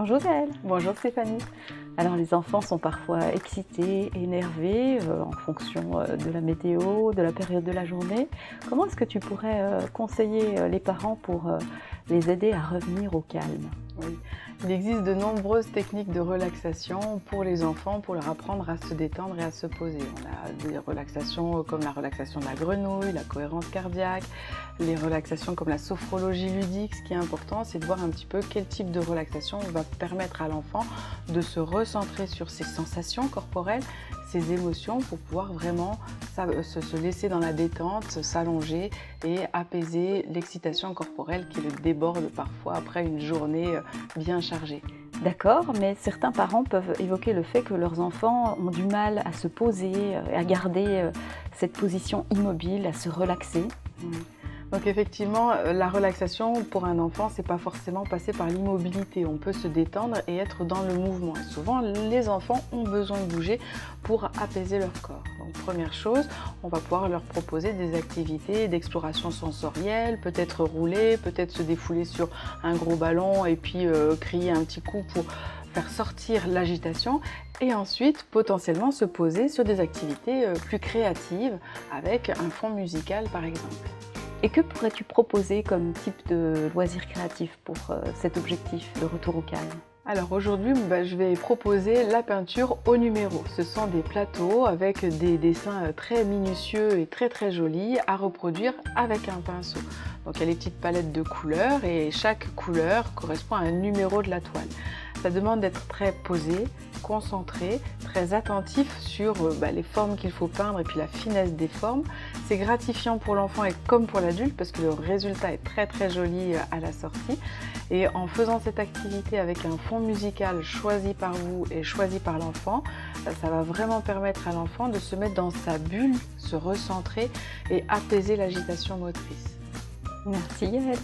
Bonjour Gaëlle. Bonjour Stéphanie. Alors les enfants sont parfois excités, énervés en fonction de la météo, de la période de la journée. Comment est-ce que tu pourrais conseiller les parents pour les aider à revenir au calme? Oui. Il existe de nombreuses techniques de relaxation pour les enfants, pour leur apprendre à se détendre et à se poser. On a des relaxations comme la relaxation de la grenouille, la cohérence cardiaque, les relaxations comme la sophrologie ludique. Ce qui est important, c'est de voir un petit peu quel type de relaxation va permettre à l'enfant de se recentrer sur ses sensations corporelles, ses émotions, pour pouvoir vraiment se laisser dans la détente, s'allonger et apaiser l'excitation corporelle qui le déborde parfois après une journée bien chargée. D'accord, mais certains parents peuvent évoquer le fait que leurs enfants ont du mal à se poser, à garder cette position immobile, à se relaxer. Donc effectivement, la relaxation pour un enfant, c'est pas forcément passer par l'immobilité. On peut se détendre et être dans le mouvement. Et souvent, les enfants ont besoin de bouger pour apaiser leur corps. Donc première chose, on va pouvoir leur proposer des activités d'exploration sensorielle, peut-être rouler, peut-être se défouler sur un gros ballon et puis crier un petit coup pour faire sortir l'agitation, et ensuite potentiellement se poser sur des activités plus créatives avec un fond musical par exemple. Et que pourrais-tu proposer comme type de loisir créatif pour cet objectif de retour au calme? Alors aujourd'hui, je vais proposer la peinture au numéro. Ce sont des plateaux avec des dessins très minutieux et très jolis à reproduire avec un pinceau. Donc il y a les petites palettes de couleurs et chaque couleur correspond à un numéro de la toile. Ça demande d'être très posé, concentré, très attentif sur les formes qu'il faut peindre et puis la finesse des formes. C'est gratifiant pour l'enfant et comme pour l'adulte parce que le résultat est très joli à la sortie. Et en faisant cette activité avec un fond musical choisi par vous et choisi par l'enfant, ça va vraiment permettre à l'enfant de se mettre dans sa bulle, se recentrer et apaiser l'agitation motrice. Merci Gaëlle.